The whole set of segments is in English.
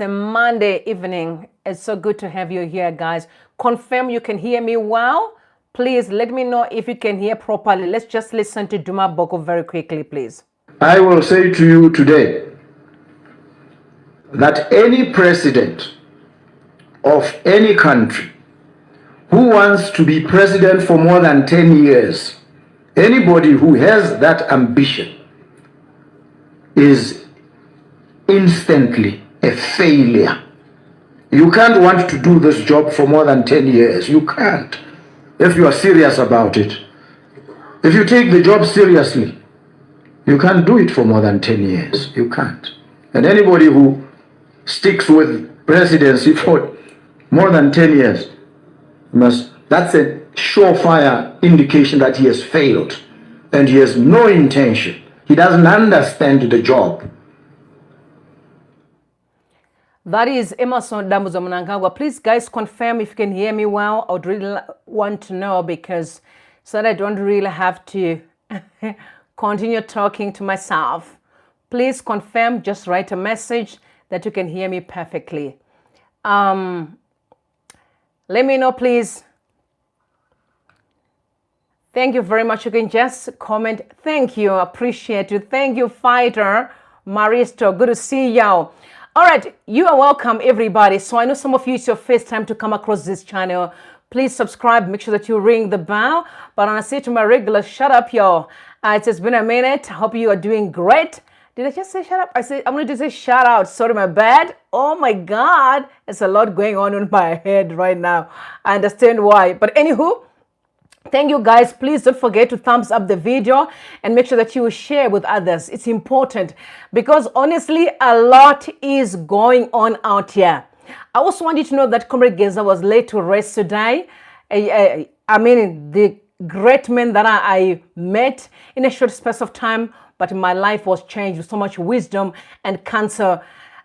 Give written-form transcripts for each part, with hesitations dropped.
The Monday evening. It's so good to have you here, guys. Confirm you can hear me well. Please let me know if you can hear properly. Let's just listen to Duma Boko very quickly, please. I will say to you today that any president of any country who wants to be president for more than 10 years, anybody who has that ambition is instantly a failure. You can't want to do this job for more than 10 years. You can't, if you are serious about it. If you take the job seriously, you can't do it for more than 10 years. You can't. And anybody who sticks with presidency for more than 10 years, that's a surefire indication that he has failed and he has no intention. He doesn't understand the job. That is Emerson Dambuza Mnangagwa. Please, guys, confirm if you can hear me well. I would really want to know, because so that I don't really have to continue talking to myself. Please confirm, just write a message that you can hear me perfectly. Let me know, please. Thank you very much. You can just comment. Thank you. Appreciate you. Thank you, Fighter Maristo. Good to see you. All right, you are welcome, everybody. So I know some of you, it's your first time to come across this channel. Please subscribe. Make sure that you ring the bell. But I say to my regular, shut up, y'all. It has been a minute. I hope you are doing great. Did I just say shut up? I'm going to say shout out. Sorry, my bad. Oh my God. There's a lot going on in my head right now. I understand why. But anywho, thank you, guys. Please don't forget to thumbs up the video and make sure that you share with others. It's important because honestly, a lot is going on out here. I also want you to know that Comrade Geza was laid to rest today. I mean, the great man that I met in a short space of time, but my life was changed with so much wisdom and cancer.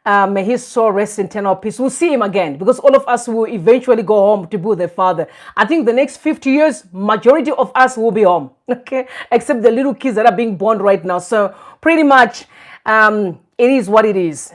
May his soul rest in eternal peace. We'll see him again, because all of us will eventually go home to be with the Father. I think the next 50 years, majority of us will be home, okay? Except the little kids that are being born right now. So pretty much it is what it is.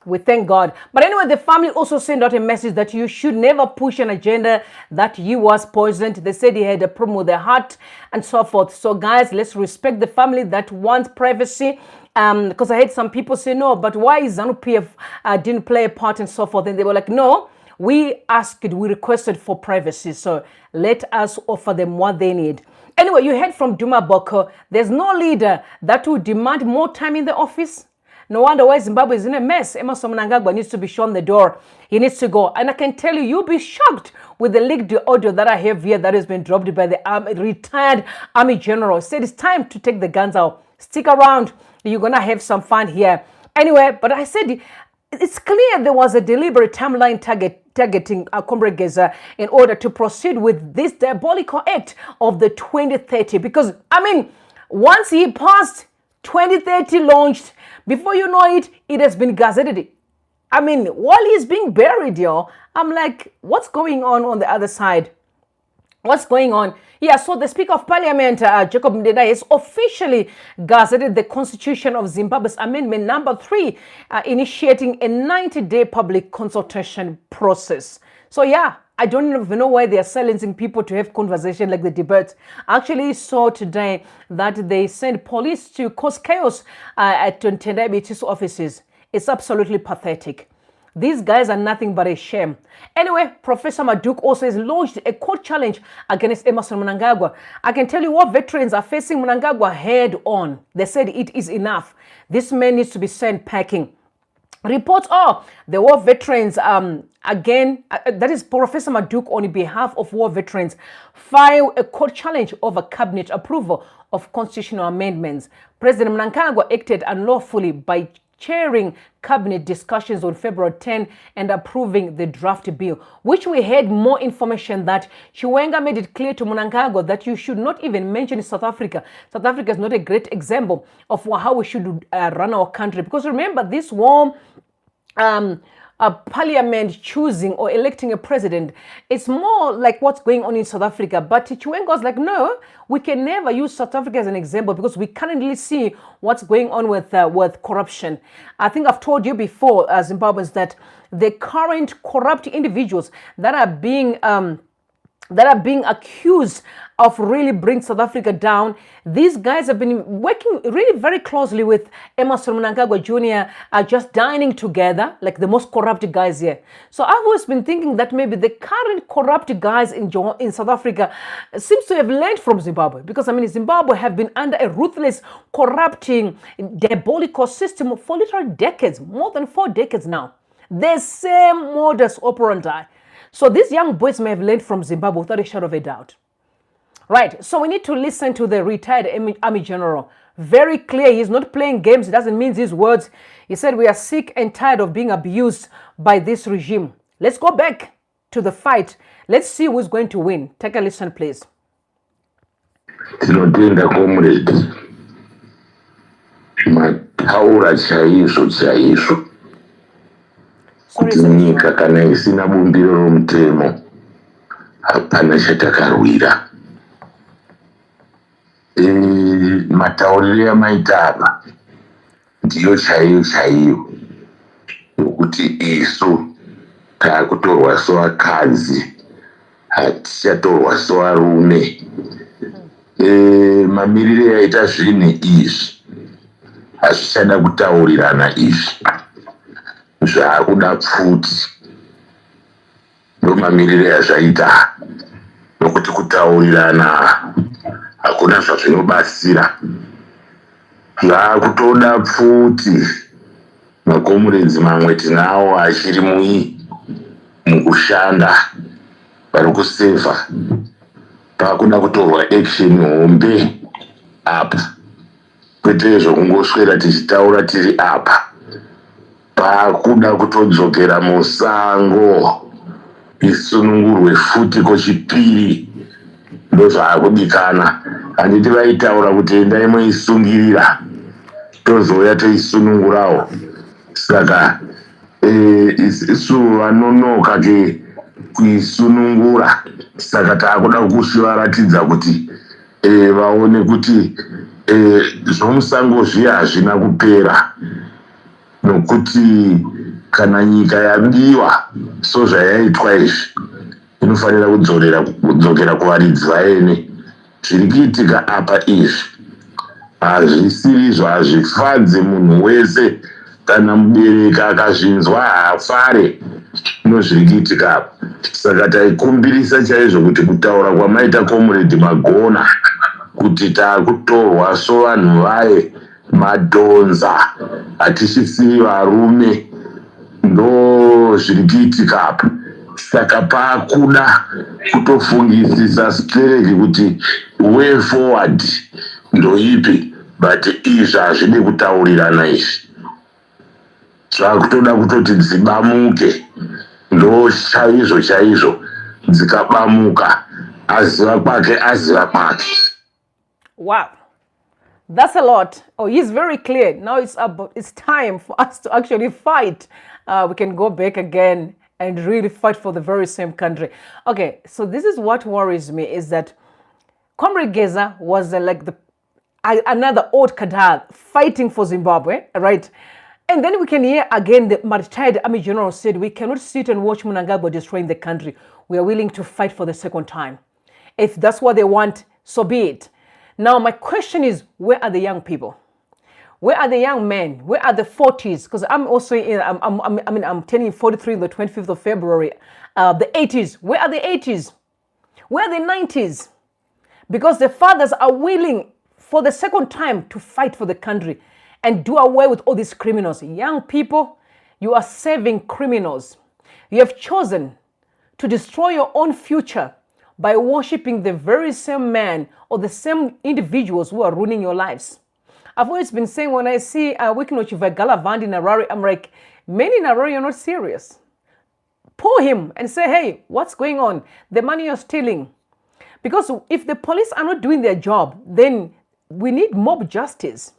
We thank God. But anyway, the family also sent out a message that you should never push an agenda that he was poisoned. They said he had a problem with the heart and so forth. So guys, let's respect the family that wants privacy. Because I heard some people say, no, but why is ZANU-PF didn't play a part and so forth? And they were like, no, we requested for privacy. So let us offer them what they need. Anyway, you heard from Duma Boko. There's no leader that will demand more time in the office. No wonder why Zimbabwe is in a mess. Emerson Mnangagwa needs to be shown the door. He needs to go. And I can tell you, you'll be shocked with the leaked audio that I have here that has been dropped by the retired Army General. He said it's time to take the guns out. Stick around. You're going to have some fun here. Anyway, but I said it's clear there was a deliberate timeline targeting Comrade Geza in order to proceed with this diabolical act of the 2030. Because, I mean, once he passed 2030 launched, before you know it, it has been gazetted. I mean, while he's being buried, yo, I'm like, what's going on the other side? What's going on? Yeah, so the Speaker of Parliament, Jacob Mdeda, has officially gazetted the Constitution of Zimbabwe's Amendment number 3, initiating a 90-day public consultation process. So yeah, I don't even know why they are silencing people to have conversation like the debate. I actually saw today that they sent police to cause chaos at Ntendabiti's offices. It's absolutely pathetic. These guys are nothing but a shame. Anyway, Professor Maduk also has launched a court challenge against Emerson Mnangagwa. I can tell you what veterans are facing Mnangagwa head on. They said it is enough. This man needs to be sent packing. Reports are the war veterans, that is Professor Maduk on behalf of war veterans, file a court challenge over cabinet approval of constitutional amendments. President Mnangagwa acted unlawfully by chairing cabinet discussions on February 10 and approving the draft bill, which we had more information that Chiwenga made it clear to Mnangagwa that you should not even mention South Africa. South Africa is not a great example of how we should run our country. Because remember, this war a parliament choosing or electing a president. It's more like what's going on in South Africa. But Chiwengo's like, no, we can never use South Africa as an example because we currently see what's going on with corruption. I think I've told you before, Zimbabweans, that the current corrupt individuals that are being accused of really bringing South Africa down. These guys have been working really very closely with Emerson Mnangagwa Jr., just dining together, like the most corrupt guys here. So I've always been thinking that maybe the current corrupt guys in South Africa seems to have learned from Zimbabwe. Because, I mean, Zimbabwe have been under a ruthless, corrupting, diabolical system for literally decades, more than 4 decades now. The same modus operandi. So these young boys may have learned from Zimbabwe without a shadow of a doubt. Right, so we need to listen to the retired Army General. Very clear, he's not playing games, it doesn't mean his words. He said, we are sick and tired of being abused by this regime. Let's go back to the fight. Let's see who's going to win. Take a listen, please. Tinotenda comrades, mataura chaizvo kuti nyika kana isina bumbiro romutemo hapana chatakarwira. Matauriro amaita apa ndiyo chaiyo yokuti isu taakutorwa sevakadzi hatichatorwa sevarume. Mamiriro aita zvinhu izvi hazvichada kutaurirana izvi, zvaakuda pfuti. Ndomamiriro azvaita, nokuti kutaurirana hakuna zvazvinobatsira. Zvaakutoda pfuti. Makomuredzi mamwe tinawo achiri mukushanda vari kusevha. Paakuda kutorwa action hombe apa, kwete zvokungoswera tichitaura tiri apa. Paakuda kutodzokera musango isunungurwe futi kwechipiri. Ndozvaakudikana. Handiti vaitaura kuti endai moisungirira tozouya toisunungurawo. Saka isu vanonoka ke kuisunungura. Saka taakuda kuchivaratidza kuti vaone kuti zvomusango zviya hazvina kupera, nokuti kana nyika yabiwa sozvayaitwa izvi inofanira kudzokera kuvaridzi vaene. Zviri kuitika apa izvi hazvisirizvo, hazvifadzi munhu wese. Kana mubereki akazvinzwa haafare nozviri kuitika apa. Saka taikumbirisa chaizvo kuti kutaura kwamaita comrade Magona kuti taakutorwa sovanhu vaye, madhonza, hatisisiri varume, ndo zviri kuitika apa. Saka paakuda kutofungisisa straight kuti way forward ndoipi, but izvi hazvidi kutaurirana izvi. Zvakutoda kutoti dzibamuke, ndo chaizvo dzikabamuka, aziva kwake aziva kwake. Wow, that's a lot. Oh, he's very clear. Now it's time for us to actually fight. We can go back again and really fight for the very same country. Okay, so this is what worries me, is that Comrade Geza was like another old Kadal fighting for Zimbabwe, right? And then we can hear again the retired Army General said, we cannot sit and watch Mnangagwa destroying the country. We are willing to fight for the second time. If that's what they want, so be it. Now, my question is, where are the young people? Where are the young men? Where are the 40s? Because I'm also I'm turning 43 on the 25th of February. The 80s. Where are the 80s? Where are the 90s? Because the fathers are willing for the second time to fight for the country and do away with all these criminals. Young people, you are serving criminals. You have chosen to destroy your own future by worshiping the very same man or the same individuals who are ruining your lives. I've always been saying, when I see Wikinochiva Galavandi in Harare, I'm like, many in Harare are not serious. Pull him and say, hey, what's going on? The money you're stealing. Because if the police are not doing their job, then we need mob justice.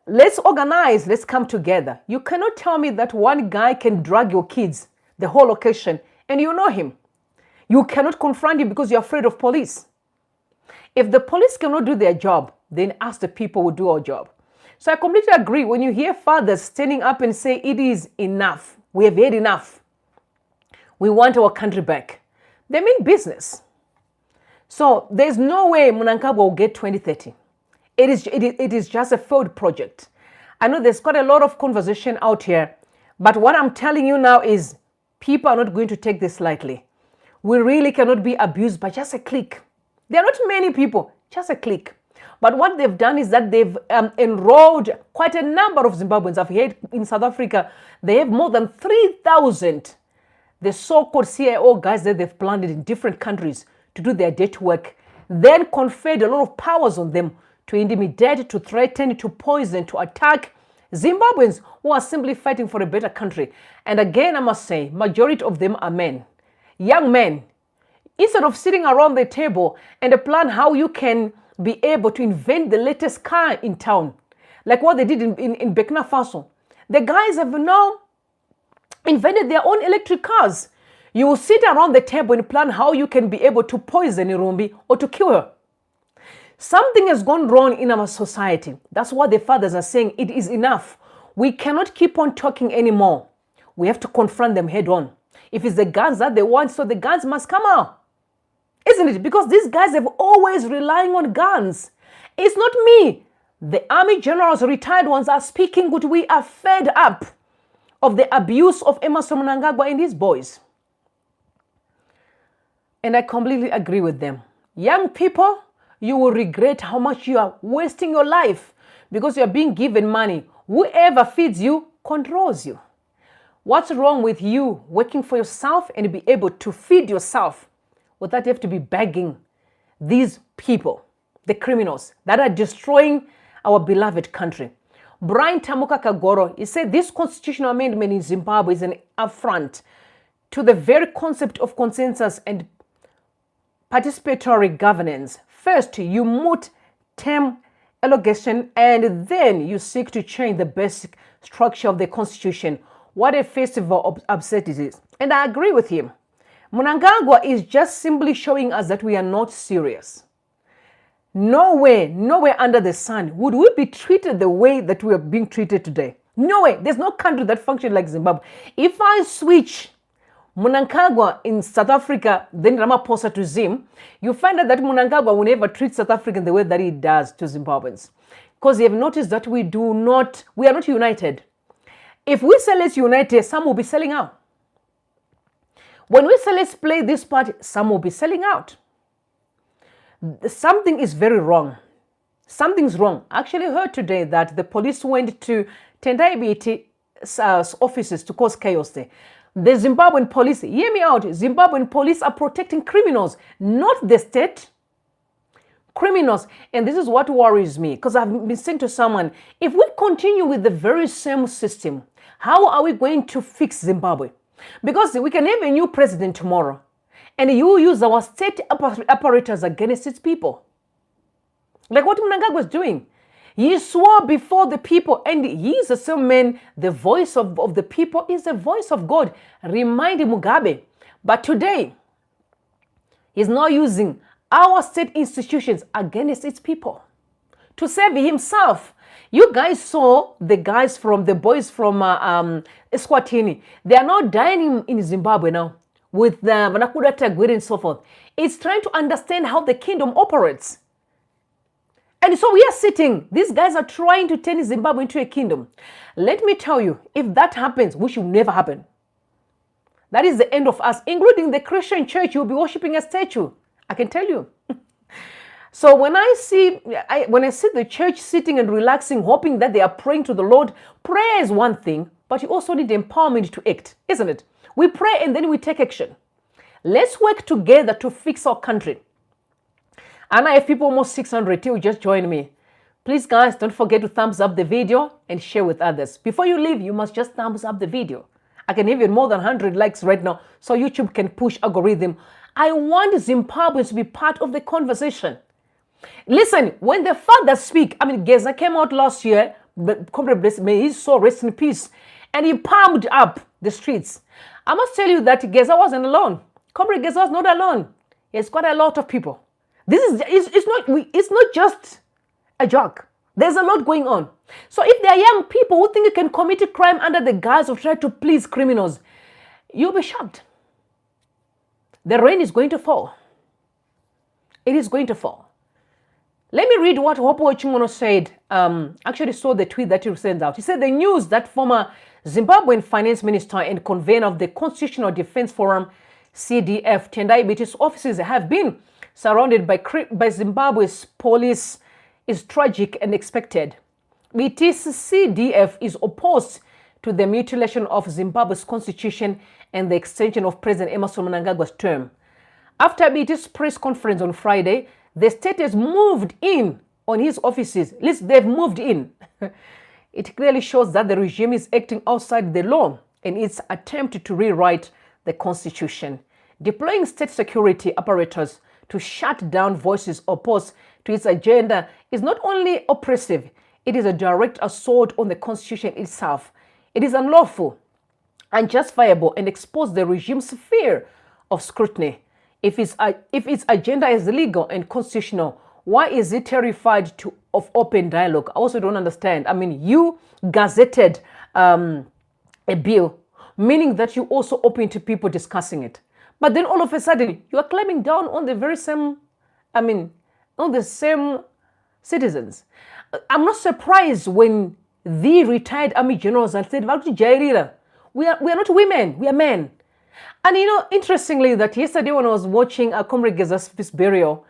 let's organize, let's come together. You cannot tell me that one guy can drag your kids the whole location and you know him. You cannot confront him because you're afraid of police. If the police cannot do their job, then us the people will do our job. So I completely agree. When you hear fathers standing up and say, it is enough, we have had enough, we want our country back, they mean business. So there's no way Mnangagwa will get 2030. It is just a failed project. I know there's quite a lot of conversation out here, but what I'm telling you now is people are not going to take this lightly. We really cannot be abused by just a click. There are not many people, just a click. But what they've done is that they've enrolled quite a number of Zimbabweans. I've heard in South Africa, they have more than 3,000, the so-called CIO guys that they've planted in different countries to do their dirty work, then conferred a lot of powers on them to intimidate, to threaten, to poison, to attack Zimbabweans who are simply fighting for a better country. And again, I must say, majority of them are men, young men. Instead of sitting around the table and plan how you can be able to invent the latest car in town, like what they did in Burkina Faso, the guys have now invented their own electric cars. You will sit around the table and plan how you can be able to poison Irumbi or to kill her. Something has gone wrong in our society. That's what the fathers are saying. It is enough. We cannot keep on talking anymore. We have to confront them head on. If it's the guns that they want, so the guns must come out. Isn't it? Because these guys have always relying on guns. It's not me. The army generals, retired ones, are speaking good. We are fed up of the abuse of Emmerson Mnangagwa and his boys. And I completely agree with them. Young people, you will regret how much you are wasting your life because you are being given money. Whoever feeds you controls you. What's wrong with you working for yourself and be able to feed yourself without you have to be begging these people, the criminals that are destroying our beloved country? Brian Tamuka Kagoro, he said this constitutional amendment in Zimbabwe is an affront to the very concept of consensus and participatory governance. First, you moot term allegation and then you seek to change the basic structure of the constitution. What a festival of absurdities. And I agree with him. Mnangagwa is just simply showing us that we are not serious. Nowhere under the sun would we be treated the way that we are being treated today. No way. There's no country that functions like Zimbabwe. If I switch Mnangagwa in South Africa, then Ramaphosa to Zim, you find out that Mnangagwa will never treat South African the way that he does to Zimbabweans. Because you have noticed that we are not united. If we say let's unite, some will be selling out. When we say let's play this part, some will be selling out. Something is very wrong. Something's wrong. I actually heard today that the police went to Tendai BT offices to cause chaos there. The Zimbabwean police, hear me out, Zimbabwean police are protecting criminals, not the state. Criminals. And this is what worries me, because I've been saying to someone, if we continue with the very same system, how are we going to fix Zimbabwe? Because we can have a new president tomorrow, and you use our state apparatus against its people. Like what Mnangagwa was doing. He swore before the people, and he is the same man. The voice of the people is the voice of God. Remind Mugabe. But today, he's now using our state institutions against its people to save himself. You guys saw the boys from Eswatini. They are now dying in Zimbabwe now with the Vanakuda Tagwiri and so forth. It's trying to understand how the kingdom operates. And so we are sitting, these guys are trying to turn Zimbabwe into a kingdom. Let me tell you, if that happens, which will never happen, that is the end of us, including the Christian church. You'll be worshiping a statue. I can tell you. So when I see the church sitting and relaxing, hoping that they are praying to the Lord, prayer is one thing, but you also need empowerment to act, isn't it? We pray and then we take action. Let's work together to fix our country. And I have people almost 600 who just joined me. Please, guys, don't forget to thumbs up the video and share with others. Before you leave, you must just thumbs up the video. I can even more than 100 likes right now, so YouTube can push algorithm. I want Zimbabweans to be part of the conversation. Listen, when the fathers speak, Geza came out last year, Comrade Blessing, may his soul rest in peace. And he pumped up the streets. I must tell you that Geza wasn't alone. Comrade Geza was not alone. He's got a lot of people. It's not just a joke. There's a lot going on. So if there are young people who think you can commit a crime under the guise of trying to please criminals, you'll be shocked. The rain is going to fall. It is going to fall. Let me read what Hopo Chingono said. Actually saw the tweet that he sent out. He said the news that former Zimbabwean finance minister and convener of the Constitutional Defense Forum, CDF, Tendai Biti's offices have been surrounded by Zimbabwe's police is tragic and expected. BT's CDF is opposed to the mutilation of Zimbabwe's constitution and the extension of President Emmerson Mnangagwa's term. After BT's press conference on Friday, the state has moved in on his offices. At least they've moved in. It clearly shows that the regime is acting outside the law in its attempt to rewrite the constitution. Deploying state security apparatus to shut down voices opposed to its agenda is not only oppressive, it is a direct assault on the constitution itself. It is unlawful, unjustifiable, and exposes the regime's fear of scrutiny. If its agenda is legal and constitutional, why is it terrified of open dialogue? I also don't understand. I mean, you gazetted a bill, meaning that you also open to people discussing it. But then all of a sudden, you are clamping down on the very same, on the same citizens. I'm not surprised when the retired army generals have said, we are not women, we are men. And interestingly, that yesterday when I was watching a Comrade Geza's burial,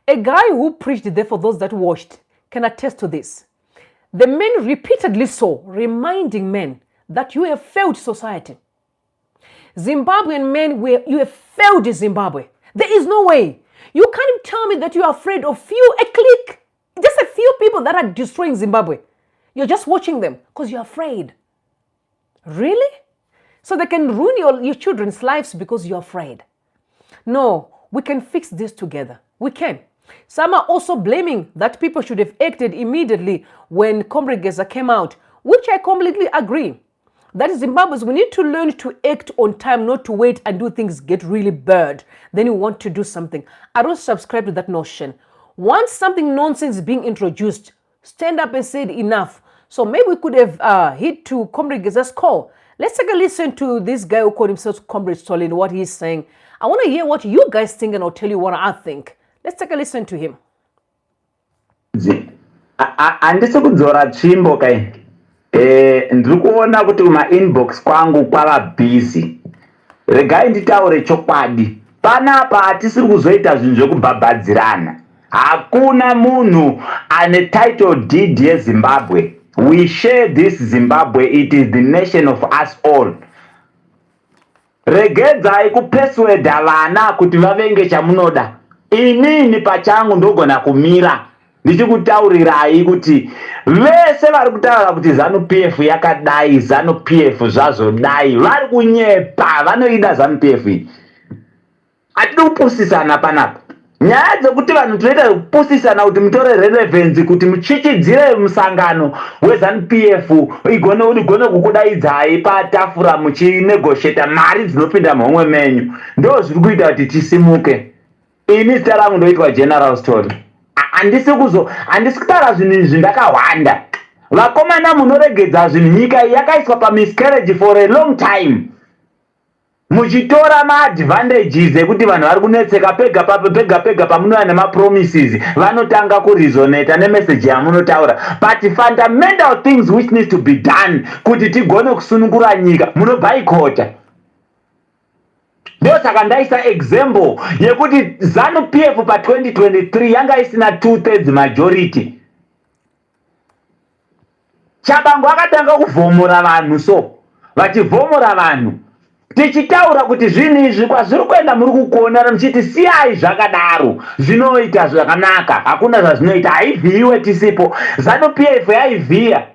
a guy who preached there for those that watched can attest to this. The men repeatedly saw, reminding men that you have failed society. Zimbabwean men, you have failed Zimbabwe. There is no way. You can't tell me that you are afraid of a clique, just a few people that are destroying Zimbabwe. You're just watching them because you're afraid. Really? So they can ruin your children's lives because you're afraid. No, we can fix this together. We can. Some are also blaming that people should have acted immediately when Comrade Geza came out, which I completely agree. That is Zimbabweans, we need to learn to act on time, not to wait and do things get really bad. Then you want to do something. I don't subscribe to that notion. Once something nonsense is being introduced, stand up and say enough. So maybe we could have hit to Comrade Geza's call. Let's take a listen to this guy who called himself Comrade Solin, what he's saying. I want to hear what you guys think and I'll tell you what I think. Let's take a listen to him. Andisi kudzora tsvimbo kai. Ndiri kuona kuti inbox kwangu kwava busy. Regai nditaure chokwadi. Panapa hatisiri kuzoita zvinhu zvekubhabhadzirana. Hakuna munhu ane title deed yeZimbabwe. We share this Zimbabwe. It is the nation of us all. Regedzai kupersuada vana kuti vavenge chamunoda. Inini pachangu ndogona kumira ndichikutaurirai kuti vese vari kutaura kuti ZANU-PF yakadai, ZANU-PF zvazodai, vari kunyepa, vanoida ZANU-PF iyi. Hatidi kupusisana panapa. Nyaya dzekuti vanhu tinoita kupusisana kuti mutore relevance kuti muchichidzire musangano weZANU-PF igone kukudaidzai patafura muchinegotiata mari dzinopinda mhomwe menyu. Ndo zviri kuita kuti tisimuke. Ini zita rangu ndoitwa General Story. Handisi kutaura zvinhu izvi ndakahwanda. Vakomana munoregedza zvinhu nyika yakaiswa pamiscarriage for a long time. Muchitora maadvantages ekuti vanhu vari kunetseka pega pamunouya nemapromises vanotanga kuresonata nemessage yamunotaura. But fundamental things which needs to be done kuti tigone kusunungura nyika munobhaikota. Ndio saka ndaisa example yekuti ZANU-PF pa 2023 yanga isina 2/3 majority. Chabangu akatanga kuvhomora vanhu so. Vachivhomora vanhu. Tichitaura kuti zvinhu izvi kwazviri kuenda muri kukuona muchiti siyai zvakadaro. Zvinoita zvakanaka. Hakuna zvazvinoita. Haivhiiwe tisipo. ZANU-PF yaivhiya.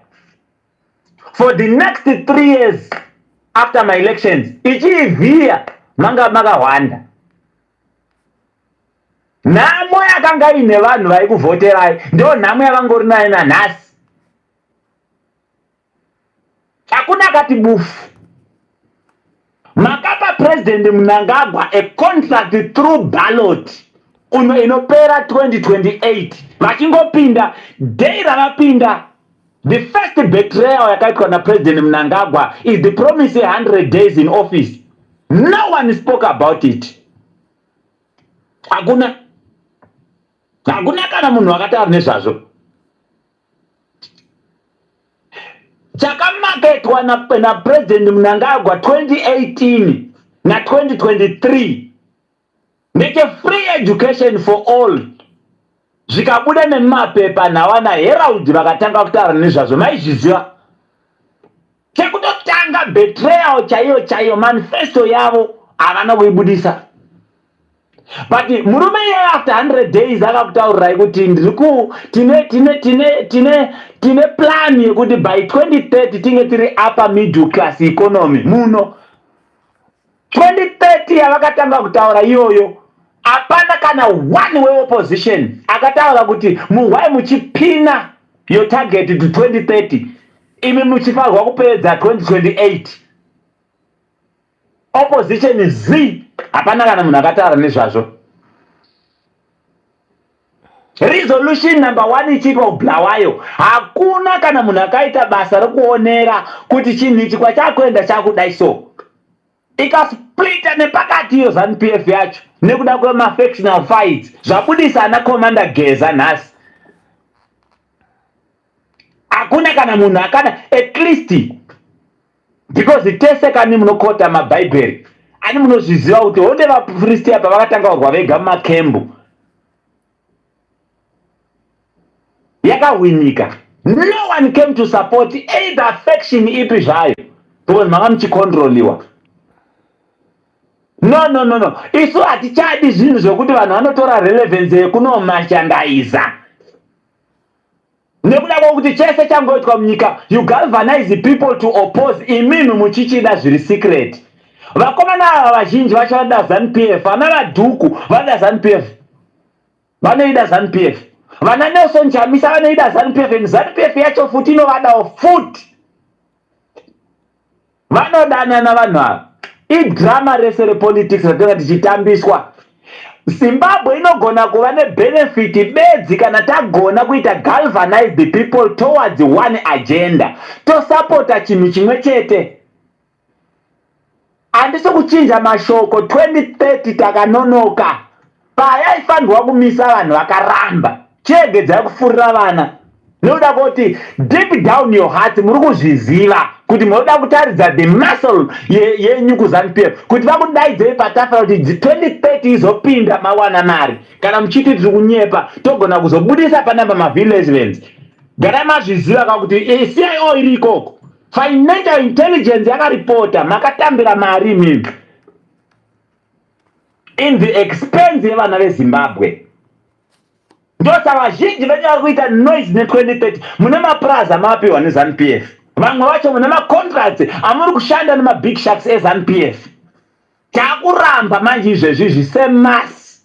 For the next 3 years after my elections. Ichivhiya. Makahwanda. Nhamo yakanga ine vanhu vari kuvhoterai ndio nhamo yavangori nayo nanhasi. hakuna kati bufu. Makapa President Mnangagwa a contract through ballot inopera 2028 vachingopinda day ravapinda. The first betrayal yakaitwa na President Mnangagwa is the promise 100 days in office. No one spoke about it. Hakuna kana munhu akataura nezvazvo. Chakamaketwa na President Mnangagwa 2018 na 2023 ndeke free education for all. Zvikabuda nemapepa nawana Herald vakatanga kutaura nezvazvo. Maizviziva chekutotanga betrayal chaiyo manifesto yavo havana kuibudisa. But murume iye after 100 days akakutaurirai kuti tine plan yekuti by 2030 tinge tiri upper middle class economy muno. 2030 yavakatanga kutaura iyoyo hapana kana one way opposition akataura kuti muhwai muchipina your target to 2030 imi muchifarwa kupedza 2028. Opposition is Z. Hapana kana munhu akataura nezvazvo. Resolution number 1 ichiitwa kublawayo hakuna kana munhu akaita basa rekuonera kuti chinhu ichi kwachakuenda chakudai so. Ikasplita nepakati iyo ZANU-PF yacho nekuda kwemafactional fights zvabudisa ana Commander Geza nhasi. Hakuna kana munhu akada at least because tese kani munokota mabhaibheri ani munozviziva kuti honde vaprista apa vakatanga kurwa vega mumakembu yakawinika. No one came to support either faction ipi zvayo because manga muchikontroliwa. No. Isu hatichadi zvinhu zvokuti vanhu vanotora relevance yekunomashandaiza. Nekuda kwokuti chese changoitwa munyika you galvanize people to oppose iminu muchichida zviri secret. Vakomana ava vazhinji vacho vada ZANU-PF, vana vadhuku vada ZANU-PF. Vanoida ZANU-PF. Vana Nelson Chamisa vanoida ZANU-PF and ZANU-PF yacho futi inovadawo futi. Vanodana navanhu ava. Idrama rese repolitics ratinga tichitambiswa. Zimbabwe inogona kuva nebenefit bedzi kana tagona kuita galvanize the people towards one agenda. Tosapota chinhu chimwe chete. Handisi kuchinja mashoko 2030 takanonoka. Paya ifanirwa kumisa vanhu vakaramba. Chiregedzai kufurira vana. Noda kuti deep down your heart muri kuzviziva kuti munoda kutaridza the muscle yenyu kuZANU-PF kuti vakudaidzei patafura kuti 2030 izopinda mawana mari kana muchiti tiri kunyepa togona kuzobudisa panamba mavillage lands. Garai mazviziva kakuti CIO iri ikoko financial intelligence yakaripota makatambira mari mimi in the expense yevana veZimbabwe. Ndosa vazhinji venye vari kuita noise ne2030 mune mapraza mapiwa neZANU-PF. Vamwe vacho mune macontracts amuri kushanda nemabig sharks eZANU-PF. Takuramba manje izvezvi zvisemasi.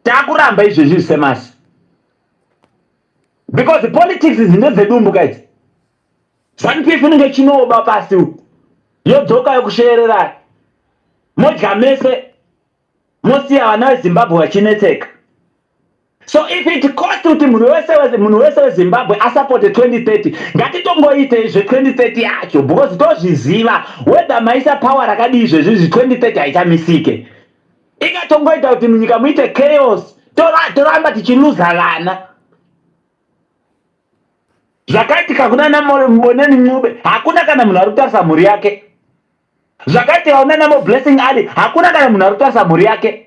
Takuramba izvezvi zvisemasi. Because the politics is ndezvedumbu kaidzi. ZANU-PF inenge chinoba pasi uku. Yodzoka yokusherera. Modya mese mosiya vana veZimbabwe vachinetseka. So if it costs kuti munhu wese weZimbabwe asupport 2030 ngatitongoite izve 2030 yacho because tozviziva whether maisa power rakadii izvezvi 2030 haichamisike. Ikatongoita kuti munyika muite chaos toramba tichiluza vana. Zvakaitika kuna Mboneni Ncube hakuna kana munhu ari kutarisa mhuri yake. Zvakaitika kuna Blessing Ali hakuna kana munhu ari kutarisa mhuri yake.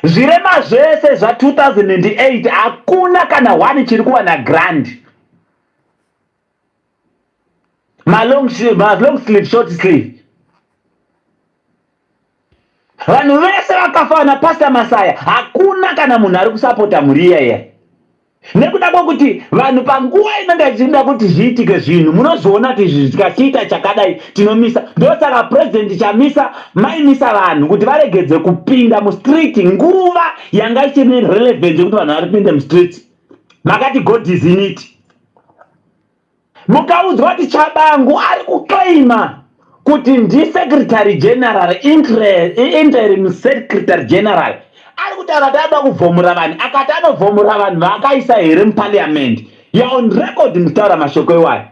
Zvirema zvese zva 2008 hakuna kana one chiri kuwana grand. Long sleeve short sleeve. Vanhu vese vakafa na Pastor Masaya hakuna kana munhu ari kusapota mhuri iyaya. Nekuda kwokuti vanhu panguva inenge ichida kuti zviitike zvinhu munozoona kuti zvikachiita chakadai tinomisa. Ndosaka president Chamisa maimisa vanhu kuti varegedze kupinda mustreet nguva yanga ichine relevance kuti vanhu varipinde mustreet. Makati God is in it. mukaudzwa kuti Chabangu ari kuklaima kuti ndi-secretary general, interim secretary general, ari kuti akataba kuvhomora vanhu, akati anovhomora vanhu vaakaisa here muparliament, you're on record mutaura mashoko iwayo,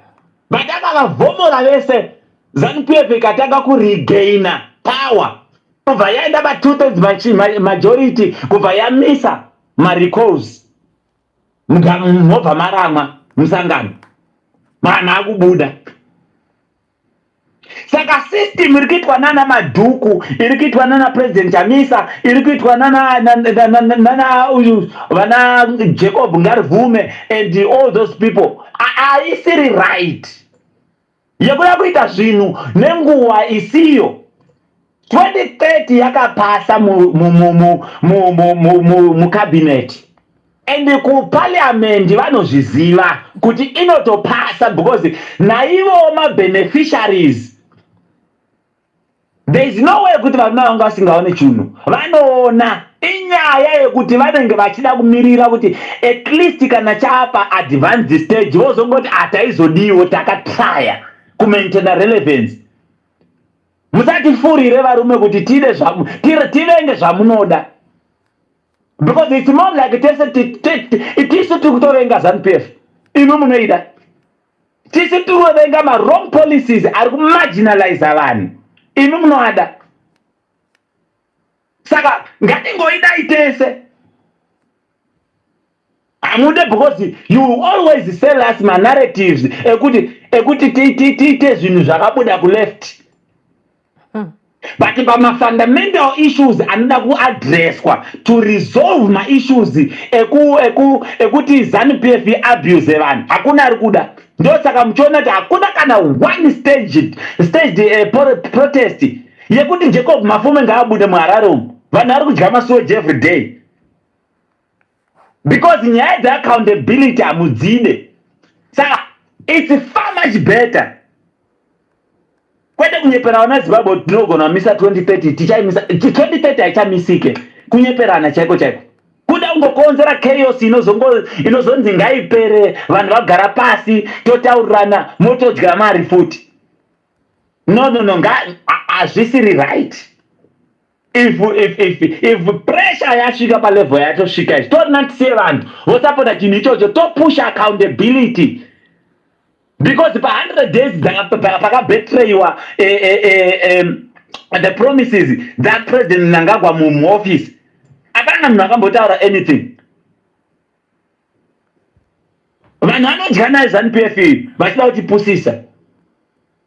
but akavavhomora vese, ZANU-PF ikatanga kuregaina power kubva yaenda pa 2/3 majority, kubva yamisa marecalls, mobva maramwa musangano, vanhu akubuda. Saka system iri kuitwa nana Madhuku, iri kuitwa nana President Chamisa, iri kuitwa vana Jacob Ngarivume and all those people, haisiri right yekuda kuita zvinhu nenguva isiyo. 2030 yakapasa mucabinet and kuparliament vanozviziva kuti inotopasa because naivo mabeneficiaries. There is no way kuti vanhu vanga vasingaone chinhu vanoona. Inyaya yekuti vanenge vachida kumirira kuti at least kana chapa advanced stage vozongoti hataizodiwo takatraya kumaintaina relevance. Musatifurire varume kuti tivenge zvamunoda, because it's more like tisu tikutovenga ZANU-PF, imi munoida. Tisu tikutovenga ma-wrong policies ari kumarginalize vanhu, imi munoada. Saka ngatingoidai tese. Amude because you always sell us ma narratives ekuti tiite zvinhu zvakabuda ku-left. But pama fundamental issues anoda kuaddresswa to resolve ma issues ekuti ZANU-PF abuse vanhu hakuna ari kuda. Ndo saka muchiona kuti hakuna kana one staged protest yekuti Jacob Mafume ngaabude muHarare umu, vanhu ari kudya masoja every day, because nyaya dzeaccountability hamudzide. Saka it's far much better kwete kunyeperana Zimbabwe tinogona kumisa 2030, tichaimisa 2030 haichamisike, kunyeperana chaiko chaiko, kuda kungokonzera chaos inozonzi ngaipere, vanhu vagara pasi totaurirana motodya mari futi. No, hazvisiri right. If pressure yasvika palevel yatosvika izvi, torina tisiye vanhu vosapota chinhu ichocho, topusha accountability. Because pa 100 days pakabetrayiwa the promises that President Mnangagwa muoffice, hapana munhu akambotaura anything. Vanhu vanodya nayo ZANU-PF iyi vachida kutipusisa.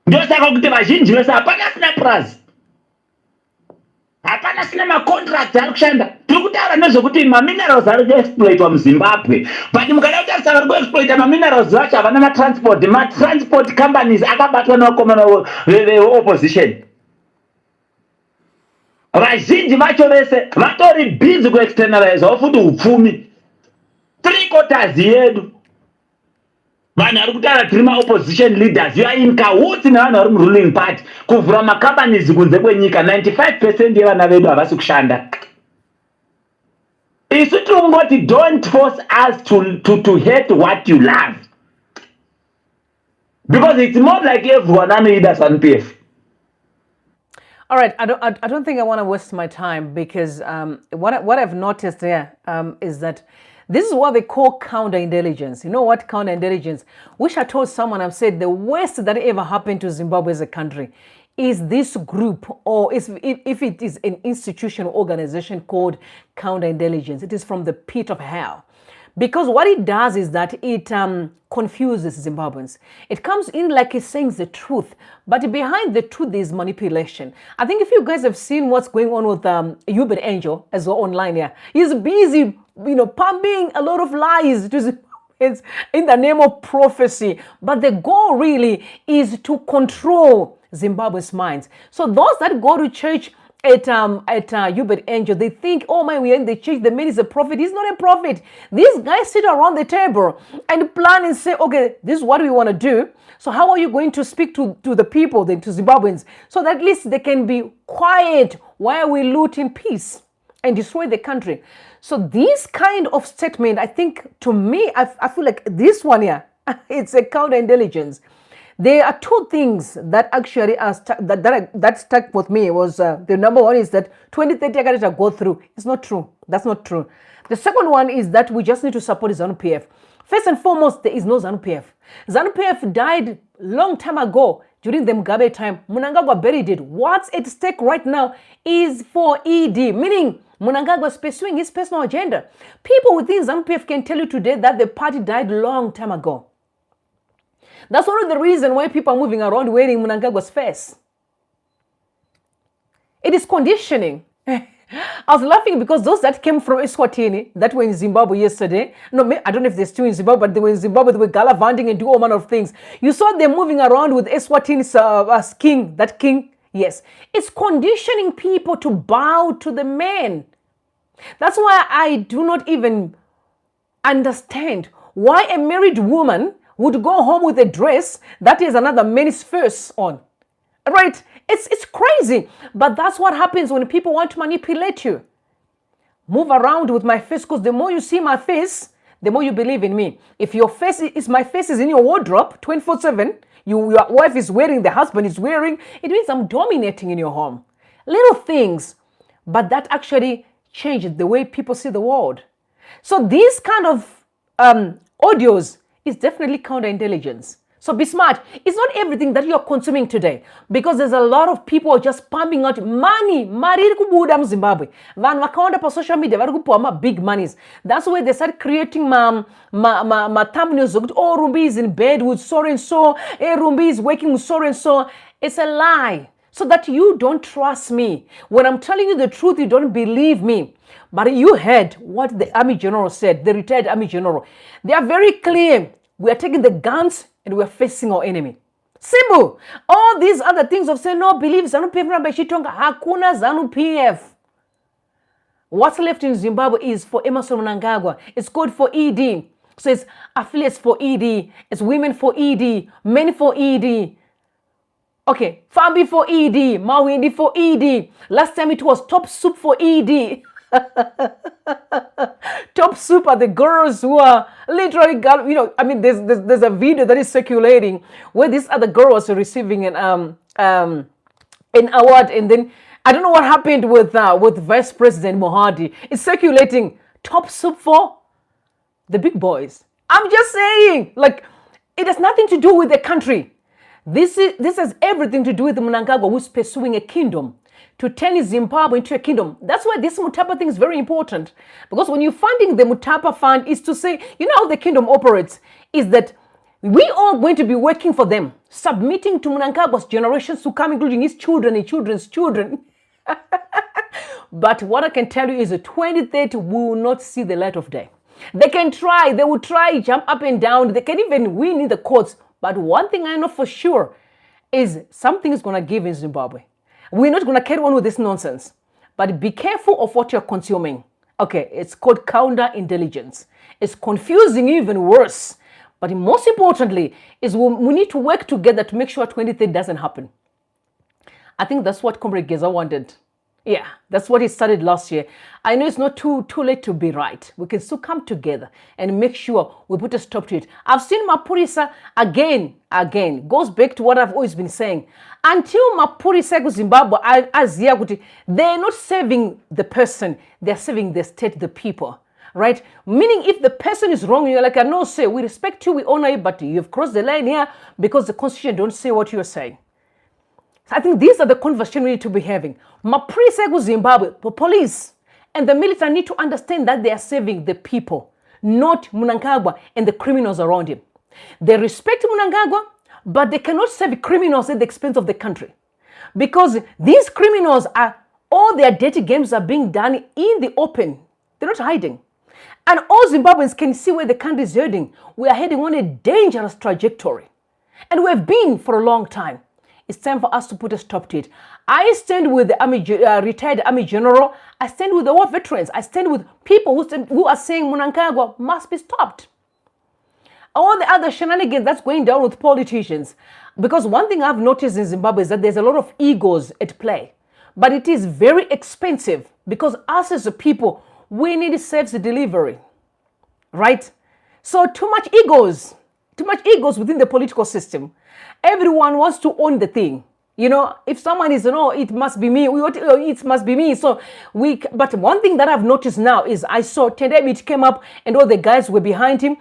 Ndosaka kuti vazhinji vese hapana sina prize, hapana sina macontract ari kushanda. Tiri kutaura nezvokuti maminerals ari kuexploitwa muZimbabwe, but mukada kutarisa vari kuexploita maminerals vacho havana matransport companies akabatwa nevakomana veopposition. Vazhinji vacho vese vatori busy kuexternalizewa futi upfumi. 3/4 yedu vanhu vari kutaura tiri maopposition leaders, you are in cahoots nevanhu vari muruling party kuvhura macompanies kunze kwenyika. 95% yevana vedu havasi kushanda. Isu tingoti don't force us to hate what you love, because it's more like everyone anoida ZANU-PF. All right, I don't think I want to waste my time, because what I've noticed here is that this is what they call counterintelligence. You know what counterintelligence? Wish I told someone, I've said the worst that ever happened to Zimbabwe as a country is this group, or if it is an institution or organization called counterintelligence. It is from the pit of hell. Because what it does is that it confuses Zimbabweans. It comes in like it's saying the truth, but behind the truth there is manipulation. I think if you guys have seen what's going on with Hubert Angel as well online here, he's busy, pumping a lot of lies to Zimbabweans in the name of prophecy. But the goal really is to control Zimbabwe's minds. So those that go to church at Hubert Angel, they think, oh man, we are in the church, the man is a prophet. He's not a prophet. These guys sit around the table and plan and say, okay, this is what we want to do. So how are you going to speak to the people, then to Zimbabweans, so that at least they can be quiet while we loot in peace and destroy the country? So this kind of statement, I think, to me, I feel like this one here, It's a counterintelligence. There are two things that actually are that stuck with me. Was the number one is that 2030 I got to go through. It's not true. That's not true. The second one is that we just need to support ZANU-PF. First and foremost, there is no ZANU-PF. ZANU-PF died long time ago during the Mugabe time. Mnangagwa buried it. What's at stake right now is for ED, meaning Mnangagwa is pursuing his personal agenda. People within ZANU-PF can tell you today that the party died long time ago. That's one of the reasons why people are moving around wearing Mnangagwa's face. It is conditioning. I was laughing because those that came from Eswatini, that were in Zimbabwe yesterday, no, I don't know if they're still in Zimbabwe, but they were in Zimbabwe, they were gallivanting and do all manner of things. You saw them moving around with Eswatini's king, that king. Yes. It's conditioning people to bow to the man. That's why I do not even understand why a married woman would go home with a dress that is another man's face on. Right? It's crazy. But that's what happens when people want to manipulate you. Move around with my face, because the more you see my face, the more you believe in me. If your face is, my face is in your wardrobe 24/7, your wife is wearing, the husband is wearing, it means I'm dominating in your home. Little things, but that actually changes the way people see the world. So these kind of audios is definitely counterintelligence. So be smart. It's not everything that you're consuming today, because there's a lot of people just pumping out money. Mari kubuda mu Zimbabwe. Van wakaonda pa social media vari kupuwa big monies. That's why they start creating ma thumbnails. Oh, Rumbi is in bed with so and so. Hey, Rumbi is working with so and so. It's a lie. So that you don't trust me. When I'm telling you the truth, you don't believe me. But you heard what the Army General said, the retired Army General. They are very clear. We are taking the guns and we are facing our enemy. Simple. All these other things of saying, no, believe ZANU-PF namba Shitonga, hakuna ZANU-PF. What's left in Zimbabwe is for Emerson Mnangagwa. It's called for ED. So it's affiliates for ED. It's women for ED. Men for ED. Okay, Fambi for ED. Mawindi for ED. Last time it was Top Soup for ED. Top Soup are the girls who are literally, I mean, there's a video that is circulating where these other girls are receiving an award, and then I don't know what happened with Vice President Mohadi. It's circulating. Top Soup for the big boys. I'm just saying, like, it has nothing to do with the country. This has everything to do with Mnangagwa, who's pursuing a kingdom, to turn Zimbabwe into a kingdom. That's why this Mutapa thing is very important. Because when you're funding the Mutapa fund, is to say, you know how the kingdom operates, is that we are going to be working for them, submitting to Mnangagwa's generations to come, including his children and children's children. But what I can tell you is that 2030 will not see the light of day. They can try, they will try, jump up and down, they can even win in the courts. But one thing I know for sure is something is going to give in Zimbabwe. We're not going to carry on with this nonsense. But be careful of what you're consuming. Okay, it's called counterintelligence. It's confusing, even worse. But most importantly, is we need to work together to make sure 2030 doesn't happen. I think that's what Comrade Geza wanted. Yeah, that's what he started last year. I know it's not too late to be right. We can still come together and make sure we put a stop to it. I've seen Mapurisa again, goes back to what I've always been saying. Until Mapurisa go Zimbabwe, they're not saving the person, they're saving the state, the people. Right? Meaning if the person is wrong, you're like, no, say, we respect you, we honor you, but you've crossed the line here because the constitution don't say what you're saying. So I think these are the conversations we need to be having. Mapurisa Zimbabwe, the police and the military need to understand that they are saving the people, not Mnangagwa and the criminals around him. They respect Mnangagwa, but they cannot save criminals at the expense of the country. Because these criminals all their dirty games are being done in the open. They're not hiding. And all Zimbabweans can see where the country is heading. We are heading on a dangerous trajectory. And we have been for a long time. It's time for us to put a stop to it. I stand with the retired Army General. I stand with the war veterans. I stand with people who are saying Mnangagwa must be stopped. All the other shenanigans that's going down with politicians. Because one thing I've noticed in Zimbabwe is that there's a lot of egos at play. But it is very expensive because us as a people, we need service delivery. Right? So too much egos Too much egos within the political system. Everyone wants to own the thing. You know, if someone is, no, it must be me. It must be me. So but one thing that I've noticed now is I saw Tendebit came up and all the guys were behind him.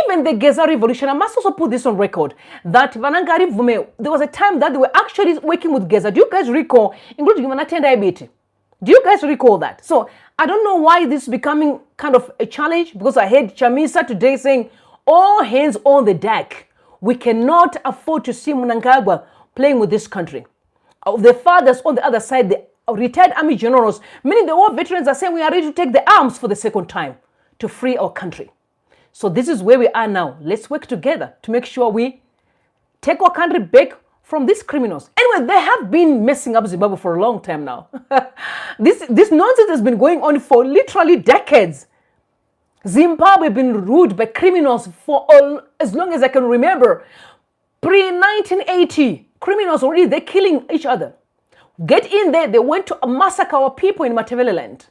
Even the Geza revolution, I must also put this on record, that Vanangari Vume, there was a time that they were actually working with Geza. Do you guys recall, including Tendebit? Do you guys recall that? So I don't know why this is becoming kind of a challenge, because I heard Chamisa today saying, all hands on the deck. We cannot afford to see Mnangagwa playing with this country. The fathers on the other side, the retired army generals, meaning the war veterans, are saying we are ready to take the arms for the second time to free our country. So this is where we are now. Let's work together to make sure we take our country back from these criminals. Anyway, they have been messing up Zimbabwe for a long time now. This nonsense has been going on for literally decades. Zimbabwe has been ruled by criminals for as long as I can remember. Pre-1980, criminals already, they're killing each other. Get in there, they went to massacre our people in Mataveleland.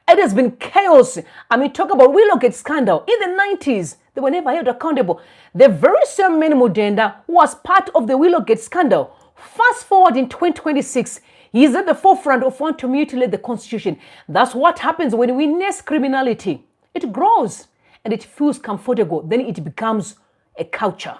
It has been chaos. I mean, talk about Willowgate scandal. In the 90s, they were never held accountable. The very same man Mudenda who was part of the Willowgate scandal, fast forward in 2026, he's at the forefront of wanting to mutilate the constitution. That's what happens when we nest criminality. It grows and it feels comfortable. Then it becomes a culture.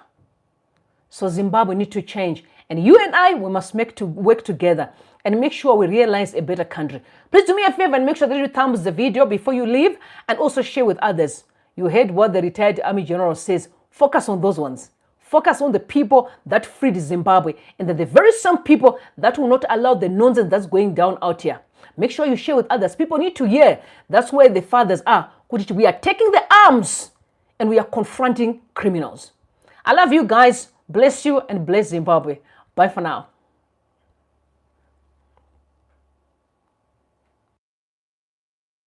So Zimbabwe needs to change. And you and I, we must work together and make sure we realize a better country. Please do me a favor and make sure that you thumbs the video before you leave, and also share with others. You heard what the retired army general says. Focus on those ones. Focus on the people that freed Zimbabwe, and that the very same people that will not allow the nonsense that's going down out here. Make sure you share with others. People need to hear. That's where the fathers are. We are taking the arms and we are confronting criminals. I love you guys. Bless you and bless Zimbabwe. Bye for now.